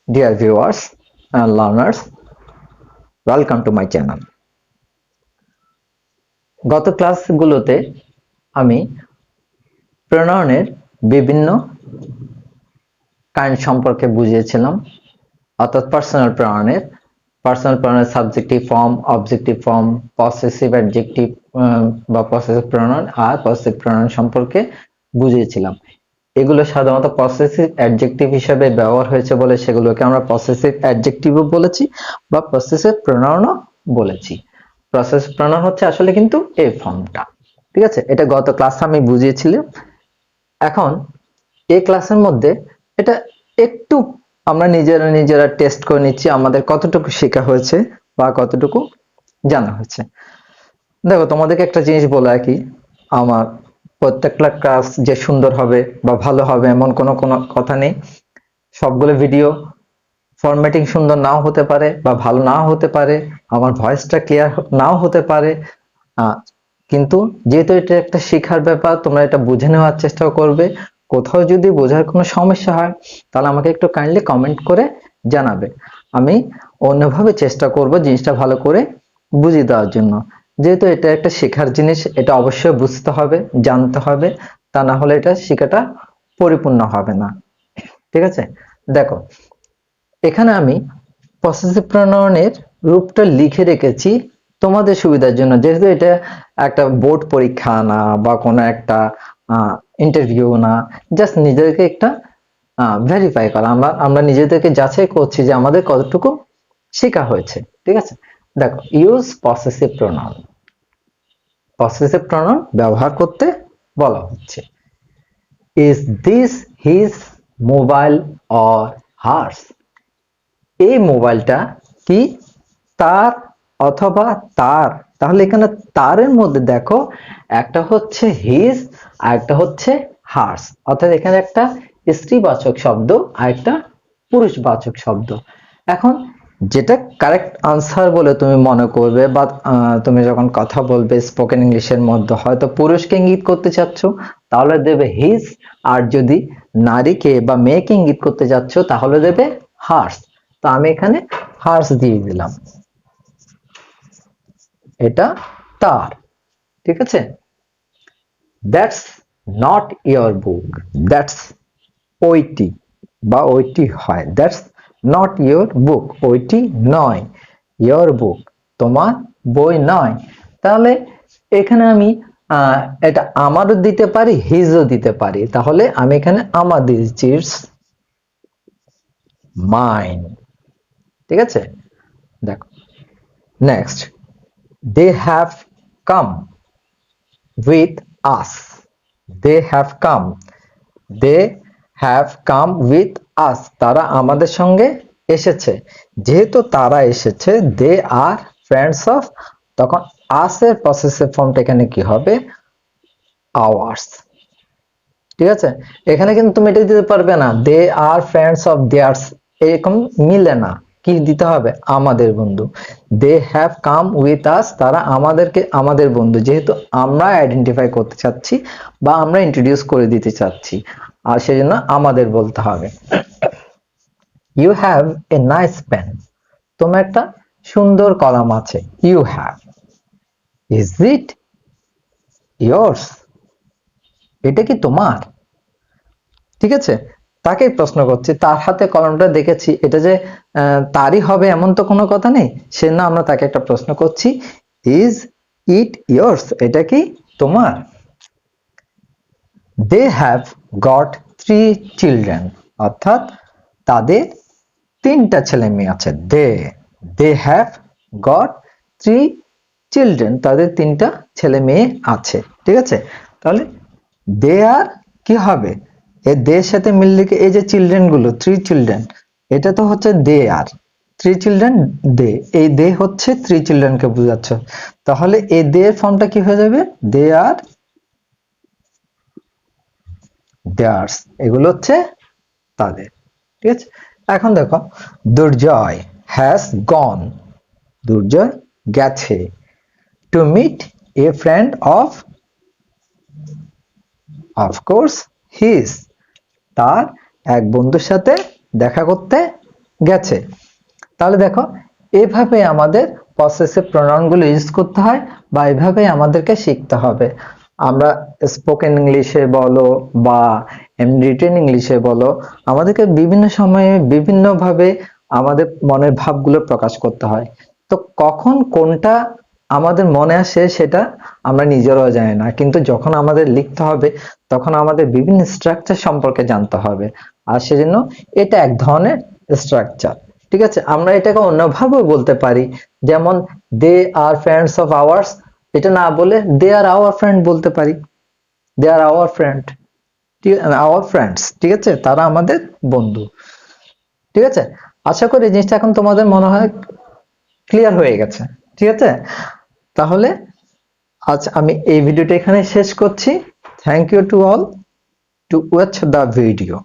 Dear viewers and learners, welcome to my channel. গত ক্লাসগুলোতে আমি প্রোনাউনের বিভিন্ন কাইন্ড সম্পর্কে বুঝিয়েছিলাম, অর্থাৎ পার্সোনাল প্রোনাউনের subjective form, objective form, possessive adjective বা পসেসিভ প্রোনাউন আর পসেসিভ প্রোনাউন সম্পর্কে বুঝিয়েছিলাম। এগুলো সাধারণত পসেসিভ অ্যাডজেক্টিভ হিসেবে ব্যবহার হয়েছে বলে সেগুলোকে আমরা পসেসিভ অ্যাডজেক্টিভও বলেছি বা পসেসিভ প্রোনাউনও বলেছি। পসেসিভ প্রোনাউন হচ্ছে আসলে কিন্তু এই ফর্মটা, ঠিক আছে? এটা গত ক্লাসে আমি বুঝিয়েছিলাম। এখন এই ক্লাসের মধ্যে এটা একটু আমরা নিজেরা টেস্ট করে নিচ্ছি, আমাদের কতটুকু শেখা হয়েছে বা কতটুকু জানা হয়েছে। দেখো, তোমাদেরকে একটা জিনিস বলে রাখি, আমার প্রত্যেকটা ক্লাস যে সুন্দর হবে বা ভালো হবে এমন কোনো কথা নেই। সবগুলো ভিডিও ফরম্যাটিং সুন্দর নাও হতে পারে বা ভালো নাও হতে পারে, আমার ভয়েসটা ক্লিয়ার নাও হতে পারে, কিন্তু যেহেতু এটা একটা শেখার ব্যাপার, তোমরা এটা বুঝে নেওয়ার চেষ্টা করবে। কোথাও যদি বোঝার কোনো সমস্যা হয় তাহলে আমাকে একটু কাইন্ডলি কমেন্ট করে জানাবে। আমি অন্যভাবে চেষ্টা করব জিনিসটা ভালো করে বুঝিয়ে দেওয়ার জন্য। যেহেতু এটা একটা শেখার জিনিস, এটা অবশ্যই বুঝতে হবে, জানতে হবে, তা না হলে এটা শেখাটা পরিপূর্ণ হবে না, ঠিক আছে? দেখো, এখানে আমি পসেসিভ প্রোনাউনের রূপটা লিখে রেখেছি তোমাদের সুবিধার জন্য। যেহেতু এটা একটা বোর্ড পরীক্ষা না বা কোনো একটা ইন্টারভিউ না, জাস্ট নিজেদেরকে একটা ভেরিফাই করা, আমরা নিজেদেরকে যাচাই করছি যে আমাদের কতটুকু শেখা হয়েছে, ঠিক আছে? দেখো, use possessive pronoun. Possessive pronoun ব্যবহার করতে বলা হচ্ছে। Is this his mobile or hers? এই মোবাইলটা কি তার অথবা তার? তাহলে এখানে তারের মধ্যে দেখো, একটা হচ্ছে হিজ আর একটা হচ্ছে হার্স, অর্থাৎ এখানে একটা স্ত্রীবাচক শব্দ আর একটা পুরুষবাচক শব্দ। এখন যেটা কারেক্ট আনসার বলে তুমি মনে করবে বা তুমি যখন কথা বলবে স্পোকেন ইংলিশের মধ্যে হয়তো পুরুষকে ইঙ্গিত করতে চাচ্ছ তাহলে দেবে হিজ, আর যদি নারীকে বা মেয়েকে ইঙ্গিত করতে যাচ্ছ তাহলে দেবে হার্স। তো আমি এখানে হার্স দিয়ে দিলাম, এটা তার, ঠিক আছে? That's not your book. That's ওইটি বা ওইটি হয়, দ্যাটস নট ইয়োর বুক, ওইটি নয়, ইয়োর বুক তোমার বই নয়। তাহলে এখানে আমি এটা আমারও দিতে পারি, হিজও দিতে পারি। তাহলে আমি এখানে আমার দিয়েছি, ইটস মাইন, ঠিক আছে? দেখো, next, they have come with us. They have come with us, তারা আমাদের সঙ্গে এসেছে। যেহেতু তারা এসেছে, they are friends of, তখন us এর পসেসিভ ফর্মটা এখানে কি হবে? ours, ঠিক আছে? এখানে কিন্তু তুমি এটা দিতে পারবে না they are friends of theirs, এরকম মিলে না। কি দিতে হবে? আমাদের বন্ধু। they have come with us, তারা আমাদের বন্ধু, যেহেতু আমরা আইডেন্টিফাই করতে চাচ্ছি বা আমরা ইন্ট্রোডিউস করে দিতে চাচ্ছি, আর সেজন্য আমাদের বলতে হবে। you have a nice pen, তোমার একটা সুন্দর কলম আছে। you have, is it yours? এটা কি তোমার? ঠিক আছে? তাকে প্রশ্ন করছি, তার হাতে কলমটা দেখেছি, এটা যে তারই হবে এমন তো কোনো কথা নেই, সেজন্য আমরা তাকে একটা প্রশ্ন করছি, ইজ ইট ইয়োর্স? এটা কি তোমার? they have got 3 children, অর্থাৎ তাদের 3টা ছেলে মেয়ে আছে। they have got 3 children, তাদের 3টা ছেলে মেয়ে আছে, ঠিক আছে? তাহলে they are কি হবে? এই দের সাথে মিললে এই যে চিলড্রেন গুলো, 3 চিলড্রেন, এটা তো হচ্ছে দে আর 3 চিলড্রেন দে, এই দে হচ্ছে 3 চিলড্রেন কে বোঝাচ্ছে। তাহলে এই দে এর ফর্মটা কি হয়ে যাবে? দে আর দেয়ার্স, এগুলো হচ্ছে তাদের, ঠিক আছে? এখন দেখো, দুর্জয় হ্যাজ গন, দুর্জয় গেছে, to meet a friend of course his, তার এক বন্ধুর সাথে দেখা করতে গেছে। তাহলে দেখো এভাবে আমাদের পসেসিভ প্রোনাউন গুলো ইউজ করতে হয় বা এভাবে আমাদেরকে শিখতে হবে। আমরা স্পোকেন ইংলিশে বলো বা রিটেন ইংলিশে বলো, আমাদেরকে বিভিন্ন সময়ে বিভিন্ন ভাবে আমাদের মনের ভাবগুলো প্রকাশ করতে হয়। তো কখন কোনটা আমাদের মনে আসে সেটা আমরা নিজেরাও জানি না, কিন্তু যখন আমাদের লিখতে হবে তখন আমাদের বিভিন্ন স্ট্রাকচার সম্পর্কে জানতে হবে। আর সেজন্য এটা এক ধরনের স্ট্রাকচার। ঠিক আছে, আমরা এটাকে অন্যভাবেও বলতে পারি, যেমন দে আর ফ্রেন্ডস অফ আওয়ার্স, এটা না বলে দে আর আওয়ার ফ্রেন্ড বলতে পারি। দে আর আওয়ার ফ্রেন্ড, ঠিক আছে, আওয়ার ফ্রেন্ডস, ঠিক আছে, তারা আমাদের বন্ধু। ঠিক আছে, আশা করি এই জিনিসটা এখন তোমাদের মনে হয় ক্লিয়ার হয়ে গেছে। ঠিক আছে, তাহলে আজ আমি এই ভিডিওটা এখানে শেষ করছি। Thank you to all to watch the video.